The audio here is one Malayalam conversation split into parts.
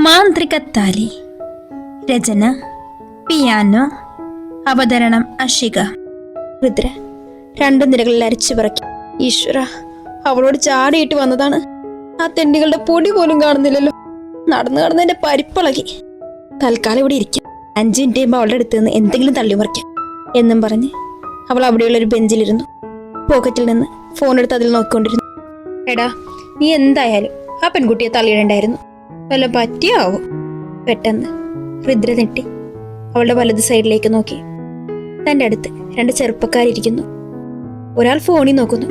മാന്ത്രികത്താലി. രചന പിയാനോ. അവതരണം അഷിക. രുദ്ര 2 നിരകളിൽ അരച്ചു പറക്കി. ഈശ്വര, അവളോട് ചാടിയിട്ട് വന്നതാണ്. ആ തെണ്ടികളുടെ പൊടി പോലും കാണുന്നില്ലല്ലോ. നടന്നു കടന്ന് എന്റെ പരിപ്പളകി. തൽക്കാലം ഇവിടെ ഇരിക്കാം. 5 മിനിറ്റ് കഴിയുമ്പോൾ അവളുടെ അടുത്ത് നിന്ന് എന്തെങ്കിലും തള്ളി മറിക്കാം എന്നും പറഞ്ഞ് അവൾ അവിടെയുള്ള ഒരു ബെഞ്ചിലിരുന്നു. പോക്കറ്റിൽ നിന്ന് ഫോൺ എടുത്ത് അതിൽ നോക്കിക്കൊണ്ടിരുന്നു. എടാ, നീ എന്തായാലും ആ പെൺകുട്ടിയെ തള്ളിയിടണ്ടായിരുന്നു. വല്ല പറ്റിയാവോ? പെട്ടെന്ന് രുദ്ര നെട്ടി അവളുടെ വലത് സൈഡിലേക്ക് നോക്കി. തൻ്റെ അടുത്ത് 2 ചെറുപ്പക്കാരിയ്ക്കുന്നു. ഒരാൾ ഫോണിൽ നോക്കുന്നു,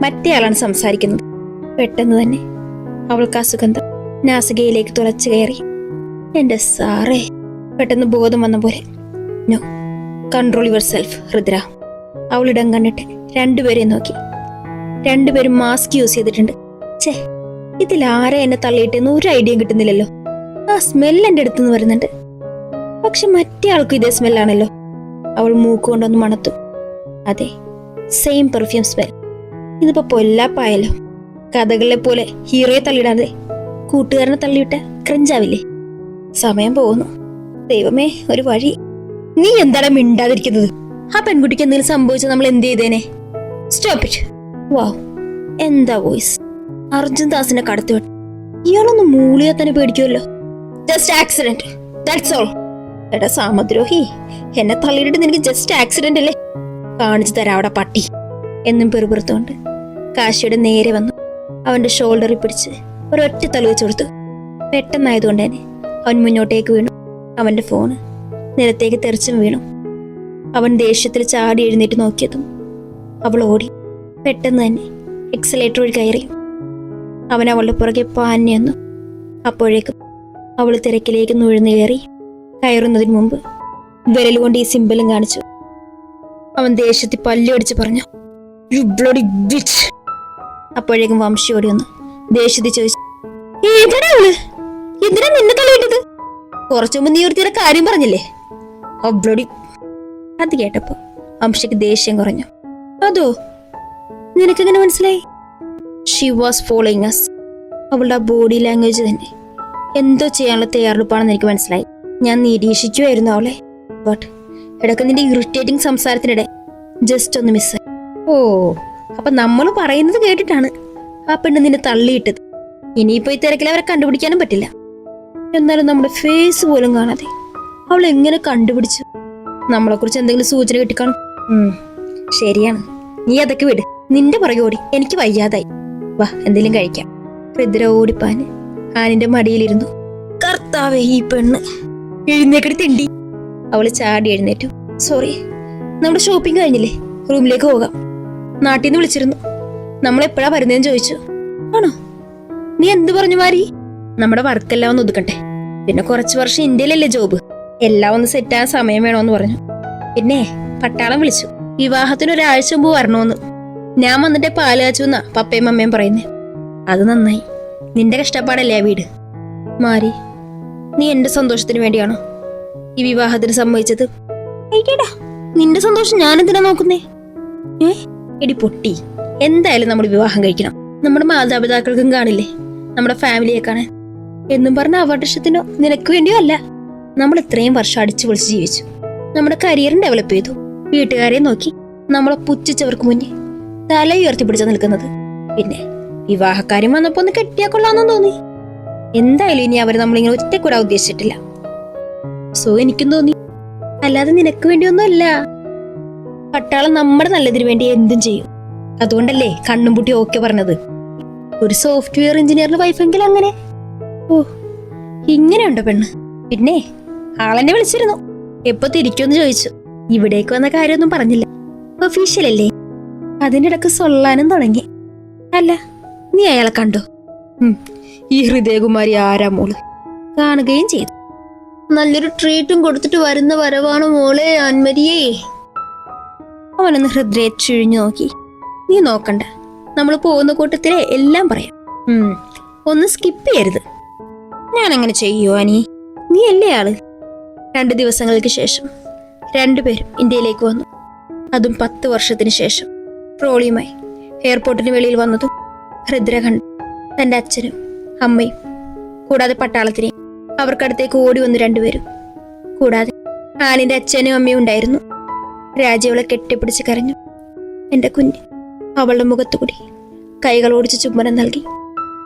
മറ്റേയാളാണ് സംസാരിക്കുന്നത്. പെട്ടെന്ന് തന്നെ അവൾക്ക് ആ സുഗന്ധം നാസികയിലേക്ക് തുളച്ചു കയറി. എന്റെ സാറേ, പെട്ടെന്ന് ബോധം വന്ന പോലെ. No, control your self Rudra. അവളിടം കണ്ടിട്ട് 2 പേരെ നോക്കി. 2 പേരും മാസ്ക് യൂസ് ചെയ്തിട്ടുണ്ട്. ഛേ, ഇതിലാരെ എന്നെ തള്ളിയിട്ടെന്ന് ഒരു ഐഡിയ കിട്ടുന്നില്ലല്ലോ. ആ സ്മെൽ എൻ്റെ അടുത്തുനിന്ന് വരുന്നുണ്ട്. പക്ഷെ മറ്റേ ആൾക്കും ഇതേ സ്മെല്ലാണല്ലോ. അവൾ മൂക്ക് കൊണ്ടൊന്ന് മണത്തു. അതെ, സെയിം പെർഫ്യൂം സ്മെൽ. ഇതിപ്പോ പൊല്ലാപ്പായല്ലോ. കഥകളെ പോലെ ഹീറോയെ തള്ളിയിടാതെ കൂട്ടുകാരനെ തള്ളിവിട്ട ക്രഞ്ചാവില്ലേ? സമയം പോകുന്നു. ദൈവമേ, ഒരു വഴി. നീ എന്താണ് മിണ്ടാതിരിക്കുന്നത്? ആ പെൺകുട്ടിക്ക് എന്തെങ്കിലും സംഭവിച്ചാൽ നമ്മൾ എന്ത് ചെയ്തേനെ? Stop it. വാവ്, എന്താ വോയിസ്! അർജുൻ ദാസിനെ കടത്തിവിട്ടു. ഇയാളൊന്ന് മൂളിയാ തന്നെ പേടിക്കുമല്ലോ. Just accident, that's all. എടാ സാമദ്രോഹി, എന്നെ തള്ളിയിട്ട് നിനക്ക് ജസ്റ്റ് ആക്സിഡന്റ് അല്ലേ? കാണിച്ചു തരാം അവിടെ പട്ടി എന്നും പെറുപുറത്തോണ്ട് കാശിയുടെ നേരെ വന്നു. അവന്റെ ഷോൾഡറിൽ പിടിച്ച് ഒരൊറ്റ തല വെച്ച് കൊടുത്തു. പെട്ടെന്നായതുകൊണ്ട് തന്നെ അവൻ മുന്നോട്ടേക്ക് വീണു. അവന്റെ ഫോണ് നിലത്തേക്ക് തെറിച്ചും വീണു. അവൻ ദേഷ്യത്തിൽ ചാടി എഴുന്നേറ്റ് നോക്കിയതും അവൾ ഓടി. പെട്ടെന്ന് തന്നെ എക്സലേറ്റർ വഴി കയറി. അവൻ അവളുടെ പുറകെ പാഞ്ഞു വന്നു. അപ്പോഴേക്കും അവൾ തിരക്കിലേക്ക് നുഴഞ്ഞു കയറി. കയറുന്നതിന് മുമ്പ് വിരലുകൊണ്ട് ഈ സിമ്പലും കാണിച്ചു. അവൻ ദേഷ്യത്തിൽ പല്ലൊടിച്ച് പറഞ്ഞു, "You bloody bitch." അപ്പോഴേക്കും വംശി ഓടി വന്നു ദേഷ്യത്തിൽ ചോദിച്ചു, "ഏതാ അവള്? എന്തിനാ നിന്നെ തലയിട്ടത്? കുറച്ചു മുമ്പ് നീ ഒരുത്തിയുടെ കാര്യം പറഞ്ഞില്ലേ? ബ്ലഡി." അത് കേട്ടപ്പോ വംശിക്ക് ദേഷ്യം കുറഞ്ഞു. "അതോ, നിനക്കെങ്ങനെ മനസ്സിലായി?" She was following us. അവളുടെ ആ ബോഡി ലാംഗ്വേജ് തന്നെ എന്തോ ചെയ്യാനുള്ള തയ്യാറെടുപ്പാണെന്ന് എനിക്ക് മനസ്സിലായി. ഞാൻ നിരീക്ഷിക്കുമായിരുന്നു അവളെ. ബട്ട് ഇടയ്ക്ക് നിന്റെ ഇറിറ്റേറ്റിംഗ് സംസാരത്തിനിടെ ജസ്റ്റ് ഒന്ന് മിസ്സായി. ഓ, അപ്പൊ നമ്മൾ പറയുന്നത് കേട്ടിട്ടാണ് ആ പെണ്ണ് നിന്നെ തള്ളിയിട്ടത്. ഇനിയിപ്പോ ഈ തിരക്കിൽ അവരെ കണ്ടുപിടിക്കാനും പറ്റില്ല. എന്നാലും നമ്മുടെ ഫേസ് പോലും കാണാതെ അവൾ എങ്ങനെ കണ്ടുപിടിച്ചു? നമ്മളെ കുറിച്ച് എന്തെങ്കിലും സൂചന കിട്ടിക്കാണും. ശരിയാണ്, നീ അതൊക്കെ വിട്. നിന്റെ പുറകെ ഓടി എനിക്ക് വയ്യാതായി. വാ, എന്തെങ്കിലും കഴിക്കാം. രുദ്ര ഓടിപ്പാന് ആനിന്റെ മടിയിലിരുന്നു. കർത്താവേ, ഈ പെണ്ണ്! എഴുന്നേക്കടി തിണ്ടി! അവള് ചാടി എഴുന്നേറ്റു. സോറി, നമ്മുടെ ഷോപ്പിംഗ് കഴിഞ്ഞില്ലേ? റൂമിലേക്ക് പോകാം. നാട്ടിൽ നിന്ന് വിളിച്ചിരുന്നു. നമ്മളെപ്പോഴാ വരുന്നതെന്ന് ചോദിച്ചു. ആണോ? നീ എന്ത് പറഞ്ഞു മാരി? നമ്മുടെ വർക്കെല്ലാം ഒന്ന് ഒതുക്കട്ടെ. പിന്നെ കുറച്ച് വർഷം ഇന്ത്യയിലല്ലേ ജോബ്, എല്ലാം ഒന്ന് സെറ്റാൻ സമയം വേണോന്ന് പറഞ്ഞു. പിന്നെ പട്ടാളം വിളിച്ചു, വിവാഹത്തിന് 1 ആഴ്ച മുമ്പ് വരണോന്ന്. ഞാൻ വന്നിട്ട് പാല് കാച്ചു എന്നാ പപ്പയും അമ്മയും പറയുന്നേ. അത് നന്നായി. നിന്റെ കഷ്ടപ്പാടല്ലേ ആ വീട്. മാരി, നീ എന്റെ സന്തോഷത്തിന് വേണ്ടിയാണോ ഈ വിവാഹത്തിന് സമ്മതിച്ചത്? ഏടാ, നിന്റെ സന്തോഷം ഞാനെന്തിനാ നോക്കുന്നേ? എടി പൊട്ടി, എന്തായാലും നമ്മൾ വിവാഹം കഴിക്കണം. നമ്മുടെ മാതാപിതാക്കൾക്കും കാണില്ലേ നമ്മുടെ ഫാമിലിയെ കാണാൻ എന്നും പറഞ്ഞ അവകാശത്തിനോ നിനക്ക് വേണ്ടിയോ അല്ല. നമ്മൾ ഇത്രയും വർഷം അടിച്ചു പൊളിച്ച് ജീവിച്ചു, നമ്മുടെ കരിയറും ഡെവലപ്പ് ചെയ്തു. വീട്ടുകാരെ നോക്കി നമ്മളെ പുച്ഛിച്ചവർക്ക് മുന്നിൽ തല ഉയർത്തി പിടിച്ച നിൽക്കുന്നത്. പിന്നെ വിവാഹക്കാര്യം വന്നപ്പോ ഒന്ന് കെട്ടിയാ കൊള്ളാന്നും തോന്നി. എന്തായാലും ഇനി അവർ നമ്മളിങ്ങനെ ഒറ്റക്കൂടാ ഉദ്ദേശിച്ചിട്ടില്ല. സോ എനിക്കും തോന്നി, അല്ലാതെ നിനക്ക് വേണ്ടിയൊന്നും അല്ല. പട്ടാളം നമ്മുടെ നല്ലതിന് വേണ്ടി എന്തും ചെയ്യും. അതുകൊണ്ടല്ലേ കണ്ണും പൂട്ടി ഓക്കെ പറഞ്ഞത്. ഒരു സോഫ്റ്റ്വെയർ എഞ്ചിനീയറിന്റെ വൈഫെങ്കിൽ അങ്ങനെ. ഓ, ഇങ്ങനെയുണ്ടോ പെണ്ണ്? പിന്നെ ആളെന്നെ വിളിച്ചിരുന്നു. എപ്പോ തിരിക്കുമെന്ന് ചോദിച്ചു. ഇവിടേക്ക് വന്ന കാര്യമൊന്നും പറഞ്ഞില്ല. ഒഫീഷ്യൽ അല്ലേ? അതിൻ്റെ ഇടക്ക് സൊല്ലാനും തുടങ്ങി. അല്ല, നീ അയാളെ കണ്ടോ? ഈ ഹൃദയകുമാരി ആരാ മോള്? കാണുകയും ചെയ്തു. നല്ലൊരു ട്രീറ്റും കൊടുത്തിട്ട് വരുന്ന വരവാണ് മോളെ ആൻമരിയേ. അവനൊന്ന് ഹൃദയ ചുഴിഞ്ഞു നോക്കി. നീ നോക്കണ്ട, നമ്മൾ പോകുന്ന കൂട്ടത്തിലെ എല്ലാം പറയാം. ഒന്ന് സ്കിപ്പ് ചെയ്യരുത്. ഞാൻ അങ്ങനെ ചെയ്യോ അനി? നീ അല്ലേ ആള്? 2 ദിവസങ്ങൾക്ക് ശേഷം 2 പേരും ഇന്ത്യയിലേക്ക് വന്നു. അതും 10 വർഷത്തിന് ശേഷം. ട്രോളിയുമായി എയർപോർട്ടിന് വെളിയിൽ വന്നതും രുദ്ര കണ്ടു. തന്റെ അച്ഛനും അമ്മയും കൂടാതെ പട്ടാളത്തിനെയും അവർക്കടുത്തേക്ക് ഓടി വന്നു രണ്ടുപേരും. കൂടാതെ ആനിന്റെ അച്ഛനും അമ്മയും ഉണ്ടായിരുന്നു. രാജി അവളെ കെട്ടിപ്പിടിച്ച് കരഞ്ഞു. എന്റെ കുഞ്ഞ്. അവളുടെ മുഖത്തുകൂടി കൈകൾ ഓടിച്ച് ചുംബനം നൽകി.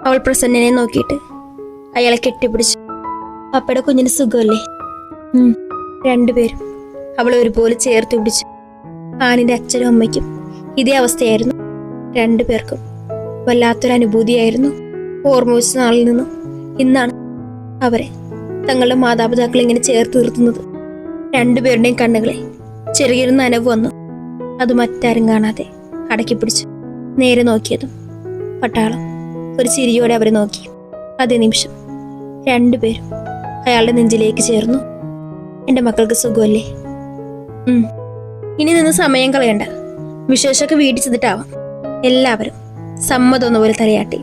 അവൾ പ്രസന്നനെ നോക്കിയിട്ട് അയാളെ കെട്ടിപ്പിടിച്ചു. പപ്പയുടെ കുഞ്ഞിന് സുഖമല്ലേ? രണ്ടുപേരും അവളെ ഒരുപോലെ ചേർത്ത് പിടിച്ചു. ആനിന്റെ അച്ഛനും അമ്മയ്ക്കും ഇതേ അവസ്ഥയായിരുന്നു. രണ്ടുപേർക്കും വല്ലാത്തൊരനുഭൂതിയായിരുന്നു. ഓർമ്മ വെച്ച നാളിൽ നിന്നും ഇന്നാണ് അവരെ തങ്ങളുടെ മാതാപിതാക്കൾ ഇങ്ങനെ ചേർത്ത് നിർത്തുന്നത്. രണ്ടുപേരുടെയും കണ്ണുകളെ ചെറിയൊരു നനവ് വന്നു. അത് മറ്റാരും കാണാതെ അടക്കി പിടിച്ചു. നേരെ നോക്കിയതും പട്ടാളം ഒരു ചിരിയോടെ അവരെ നോക്കി. അതേ നിമിഷം രണ്ടുപേരും അയാളുടെ നെഞ്ചിലേക്ക് ചേർന്നു. എന്റെ മക്കൾക്ക് സുഖമല്ലേ? ഇനി നിന്ന് സമയം കളയണ്ട. വിശേഷമൊക്കെ വീട്ടിൽ ചെന്നിട്ടാവാം. എല്ലാവരും സമ്മതം പോലെ തലയാട്ടി.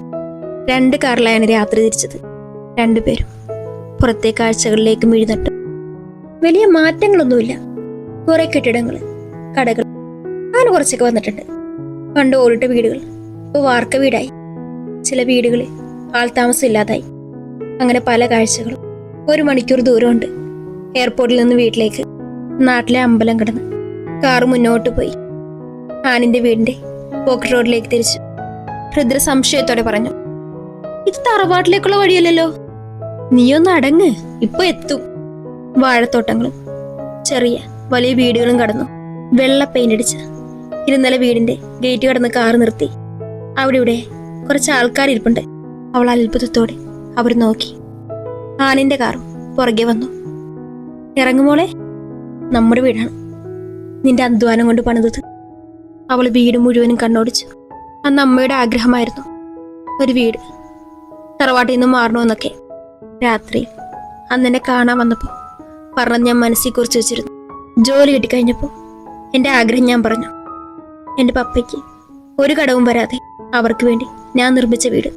2 കാറിലാണ് രാത്രി തിരിച്ചത്. രണ്ടുപേരും പുറത്തെ കാഴ്ചകളിലേക്ക് മിഴുന്നട്ടു. വലിയ മാറ്റങ്ങളൊന്നുമില്ല. കുറെ കെട്ടിടങ്ങൾ, കടകൾ, അങ്ങനെ കുറച്ചൊക്കെ വന്നിട്ടുണ്ട്. പണ്ട് ഓടിട്ട വീടുകൾ ഇപ്പോൾ വാർക്ക വീടായി. ചില വീടുകളിൽ ആൾതാമസം ഇല്ലാതായി. അങ്ങനെ പല കാഴ്ചകളും. 1 മണിക്കൂർ ദൂരമുണ്ട് എയർപോർട്ടിൽ നിന്ന് വീട്ടിലേക്ക്. നാട്ടിലെ അമ്പലം കടന്ന് കാറ് മുന്നോട്ട് പോയി ആനിന്റെ വീടിന്റെ പോക്കറ്റ് റോഡിലേക്ക് തിരിച്ചു. രുദ്ര സംശയത്തോടെ പറഞ്ഞു, ഇത് തറവാട്ടിലേക്കുള്ള വഴിയല്ലല്ലോ. നീയൊന്ന് അടങ്ങ്, ഇപ്പൊ എത്തും. വാഴത്തോട്ടങ്ങളും ചെറിയ വലിയ വീടുകളും കടന്നു. വെള്ള പെയിന്റ് അടിച്ച ഇരുന്നല വീടിന്റെ ഗേറ്റ് കടന്ന് കാറ് നിർത്തി. അവിടെ ഇവിടെ കുറച്ച് ആൾക്കാർ ഇരിപ്പുണ്ട്. അവൾ അത്ഭുതത്തോടെ അവർ നോക്കി. ആനിന്റെ കാറും പുറകെ വന്നു. ഇറങ്ങുമോളെ, നമ്മുടെ വീടാണ്, നിന്റെ അധ്വാനം കൊണ്ട് പണിതത്. അവൾ വീട് മുഴുവനും കണ്ണോടിച്ചു. അന്ന് അമ്മയുടെ ആഗ്രഹമായിരുന്നു ഒരു വീട്, തറവാട്ടിൽ നിന്ന് മാറണമെന്നൊക്കെ. രാത്രി അന്നെന്നെ കാണാൻ വന്നപ്പോൾ പറഞ്ഞ് ഞാൻ മനസ്സിൽ കുറിച്ച് വെച്ചിരുന്നു. ജോലി കിട്ടിക്കഴിഞ്ഞപ്പോൾ എൻ്റെ ആഗ്രഹം ഞാൻ പറഞ്ഞു. എൻ്റെ പപ്പയ്ക്ക് ഒരു കടവും വരാതെ അവർക്ക് വേണ്ടി ഞാൻ നിർമ്മിച്ച വീട്.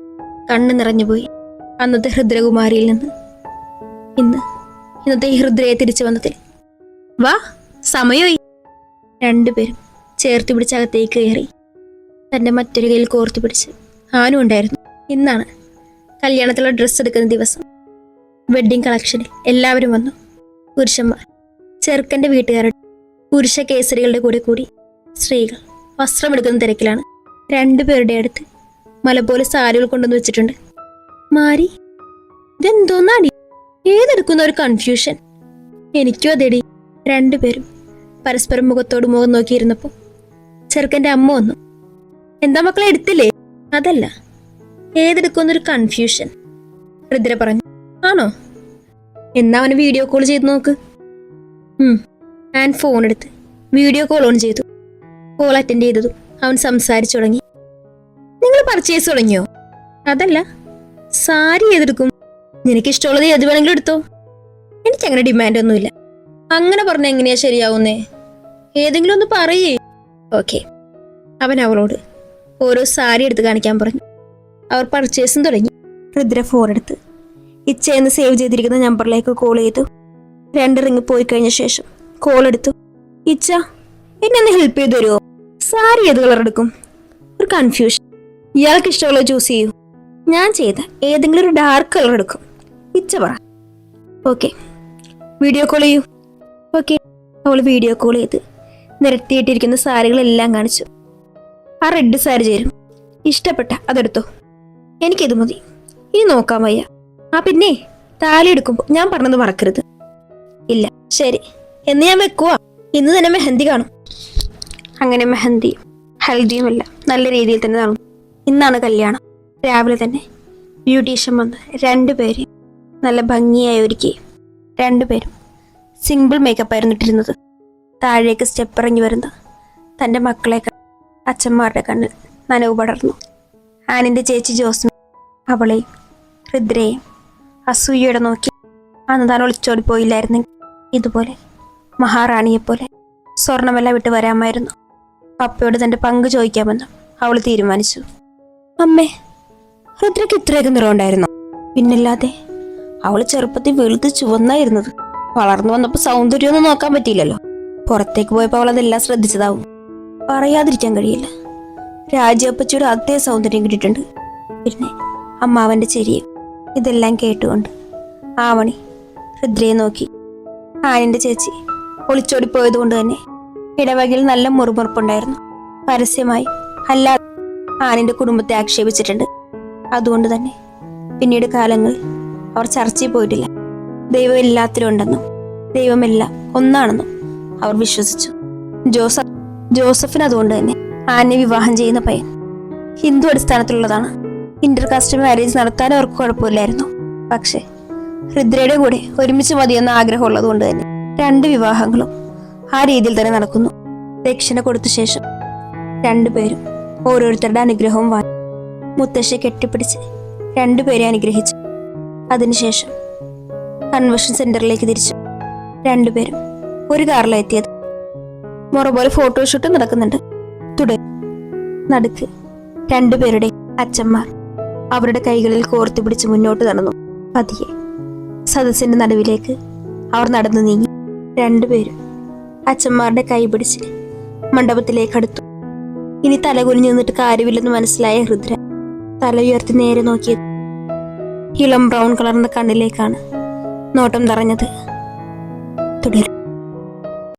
കണ്ണ് നിറഞ്ഞുപോയി. അന്നത്തെ ഹൃദ്രകുമാരിയിൽ നിന്ന് ഇന്നത്തെ ഈ ഹൃദ്രയെ തിരിച്ചു വന്നതിൽ. വാ, സമയമായി. രണ്ടുപേരും ചേർത്ത് പിടിച്ചകത്തേക്ക് കയറി. തൻ്റെ മറ്റൊരു കയ്യിൽ കോർത്തു പിടിച്ച് ആനും ഉണ്ടായിരുന്നു. ഇന്നാണ് കല്യാണത്തിലുള്ള ഡ്രസ്സ് എടുക്കുന്ന ദിവസം. വെഡ്ഡിംഗ് കളക്ഷനിൽ എല്ലാവരും വന്നു. പുരുഷന്മാർ ചെറുക്കൻ്റെ വീട്ടുകാരുടെ പുരുഷ കേസരികളുടെ കൂടി സ്ത്രീകൾ വസ്ത്രമെടുക്കുന്ന തിരക്കിലാണ്. രണ്ടുപേരുടെ അടുത്ത് മല പോലെ സാരികൾ കൊണ്ടുവന്ന് വെച്ചിട്ടുണ്ട്. മാരി, ഇതെന്തോന്നാടി? ഏതെടുക്കുന്ന ഒരു കൺഫ്യൂഷൻ. എനിക്കും അതെടി. രണ്ടുപേരും പരസ്പരം മുഖത്തോട് മുഖം നോക്കിയിരുന്നപ്പോൾ ചെറുക്കൻ്റെ അമ്മ വന്നു. എന്താ മക്കളെ, എടുത്തില്ലേ? അതല്ല, ഏതെടുക്കുന്നൊരു കൺഫ്യൂഷൻ, രുദ്ര പറഞ്ഞു. ആണോ? എന്നാ അവന് വീഡിയോ കോൾ ചെയ്ത് നോക്ക്. ഞാൻ ഫോൺ എടുത്ത് വീഡിയോ കോൾ ഓൺ ചെയ്തു. കോൾ അറ്റൻഡ് ചെയ്തതും അവൻ സംസാരിച്ചു തുടങ്ങി. നിങ്ങൾ പർച്ചേസ് തുടങ്ങിയോ? അതല്ല, സാരി ഏതെടുക്കും? നിനക്കിഷ്ടമുള്ളത് ഏത് വേണമെങ്കിലും എടുത്തോ. എനിക്കങ്ങനെ ഡിമാൻഡ് ഒന്നുമില്ല. അങ്ങനെ പറഞ്ഞ എങ്ങനെയാ ശരിയാവുന്നേ? ഏതെങ്കിലും ഒന്ന് പറയേ. ഓക്കെ. അവൻ അവളോട് ഓരോ സാരി എടുത്ത് കാണിക്കാൻ പറഞ്ഞു. അവർ പർച്ചേസും തുടങ്ങി. രുദ്ര ഫോൺ എടുത്ത് ഇച്ചയെന്ന് സേവ് ചെയ്തിരിക്കുന്ന നമ്പറിലേക്ക് കോൾ ചെയ്തു. 2 റിങ് പോയി കഴിഞ്ഞ ശേഷം കോൾ എടുത്തു. ഇച്ച, എന്നെ ഒന്ന് ഹെൽപ്പ് ചെയ്ത് തരുമോ? സാരി ഏത് കളർ എടുക്കും? ഒരു കൺഫ്യൂഷൻ. ഇയാൾക്ക് ഇഷ്ടമുള്ളത് ചൂസ് ചെയ്യൂ. ഞാൻ ചെയ്ത ഏതെങ്കിലും ഒരു ഡാർക്ക് കളർ എടുക്കും. ഇച്ച പറ. ഓക്കെ, വീഡിയോ കോൾ ചെയ്യൂ. ഓക്കെ. അവൾ വീഡിയോ കോൾ ചെയ്ത് നിരത്തിയിട്ടിരിക്കുന്ന സാരികളെല്ലാം കാണിച്ചു. ആ റെഡ് സാരി ചേരും. ഇഷ്ടപ്പെട്ട അതെടുത്തോ. എനിക്കിത് മതി. ഇനി നോക്കാൻ വയ്യ. ആ പിന്നെ താലി എടുക്കുമ്പോൾ ഞാൻ പറഞ്ഞത് മറക്കരുത്. ഇല്ല, ശരി, എന്ന് ഞാൻ വെക്കുവാ. ഇന്ന് തന്നെ മെഹന്തി കാണും. അങ്ങനെ മെഹന്തിയും ഹൽദിയും എല്ലാം നല്ല രീതിയിൽ തന്നെ നടന്നു. ഇന്നാണ് കല്യാണം. രാവിലെ തന്നെ ബ്യൂട്ടീഷ്യൻ വന്ന് രണ്ടുപേരെയും നല്ല ഭംഗിയായി ഒരുക്കി. രണ്ടുപേരും സിമ്പിൾ മേക്കപ്പായിരുന്നു ഇട്ടിരുന്നത്. താഴേക്ക് സ്റ്റെപ്പ് ഇറങ്ങി വരുന്ന തൻ്റെ മക്കളെ അച്ഛന്മാരുടെ കണ്ണിൽ നനവ് പടർന്നു. ആനിൻ്റെ ചേച്ചി ജോസ്മി അവളെയും രുദ്രയെയും അസൂയയോടെ നോക്കി. അന്ന് താൻ ഒളിച്ചോടി പോയില്ലായിരുന്നെങ്കിൽ ഇതുപോലെ മഹാറാണിയെപ്പോലെ സ്വർണമെല്ലാം വിട്ട് വരാമായിരുന്നു. പപ്പയോട് തൻ്റെ പങ്ക് ചോദിക്കാമെന്നും അവൾ തീരുമാനിച്ചു. അമ്മേ, രുദ്രയ്ക്ക് ഇത്രയൊക്കെ നിറമുണ്ടായിരുന്നോ? പിന്നില്ലാതെ. അവൾ ചെറുപ്പത്തിൽ വെളുത്ത് ചുവന്നായിരുന്നത്. വളർന്നു വന്നപ്പോൾ സൗന്ദര്യമൊന്നും നോക്കാൻ പറ്റിയില്ലല്ലോ. പുറത്തേക്ക് പോയപ്പോൾ അവൾ അതെല്ലാം ശ്രദ്ധിച്ചതാവും. പറയാതിരിക്കാൻ കഴിയില്ല. രാജപ്പച്ചിയുടെ അതേ സൗന്ദര്യം കിട്ടിയിട്ടുണ്ട്. പിന്നെ അമ്മാവൻ്റെ ചിരിയും. ഇതെല്ലാം കേട്ടുകൊണ്ട് ആവണി രുദ്രയെ നോക്കി. ആനിന്റെ ചേച്ചി ഒളിച്ചോടിപ്പോയത് കൊണ്ട് തന്നെ ഇടവകയിൽ നല്ല മുറിമുറുപ്പുണ്ടായിരുന്നു. പരസ്യമായി അല്ലാതെ ആനിന്റെ കുടുംബത്തെ ആക്ഷേപിച്ചിട്ടുണ്ട്. അതുകൊണ്ട് തന്നെ പിന്നീട് കാലങ്ങളിൽ അവർ ചർച്ചയിൽ പോയിട്ടില്ല. ദൈവം എല്ലാത്തിലും ഉണ്ടെന്നും ദൈവമെല്ലാം ഒന്നാണെന്നും അവർ വിശ്വസിച്ചു. ജോസഫിന് അതുകൊണ്ട് തന്നെ ആനെ വിവാഹം ചെയ്യുന്ന പയ്യൻ ഹിന്ദു അടിസ്ഥാനത്തിലുള്ളതാണ്. ഇന്റർകാസ്റ്റ് മാരേജ് നടത്താൻ അവർക്ക് കുഴപ്പമില്ലായിരുന്നു. പക്ഷേ രുദ്രയുടെ കൂടെ ഒരുമിച്ച് മതിയെന്ന ആഗ്രഹമുള്ളത് കൊണ്ട് തന്നെ 2 വിവാഹങ്ങളും ആ രീതിയിൽ തന്നെ നടക്കുന്നു. ദക്ഷിണ കൊടുത്ത ശേഷം 2 പേരും ഓരോരുത്തരുടെ അനുഗ്രഹവും വാങ്ങി. മുത്തശ്ശി കെട്ടിപ്പിടിച്ച് 2 പേരെ അനുഗ്രഹിച്ചു. അതിനുശേഷം കൺവെൻഷൻ സെന്ററിലേക്ക് തിരിച്ചു. 2 പേരും ഒരു കാറിലെത്തിയത്. മുറ പോലെ ഫോട്ടോഷൂട്ട് നടക്കുന്നുണ്ട്. നടുക്ക് 2 പേരുടെ അച്ഛന്മാർ അവരുടെ കൈകളിൽ കോർത്ത് പിടിച്ച് മുന്നോട്ട് നടന്നു. പതിയെ സദസ്സിന്റെ നടുവിലേക്ക് അവർ നടന്നു നീങ്ങി. 2 പേരും അച്ഛന്മാരുടെ കൈ പിടിച്ച് മണ്ഡപത്തിലേക്ക് അടുത്തു. ഇനി തലകുനിഞ്ഞു നിന്നിട്ട് കാര്യമില്ലെന്ന് മനസ്സിലായ രുദ്ര തല ഉയർത്തി നേരെ നോക്കിയത് ഇളം ബ്രൗൺ കളറിന്റെ കണ്ണിലേക്കാണ് നോട്ടം നിറഞ്ഞത്.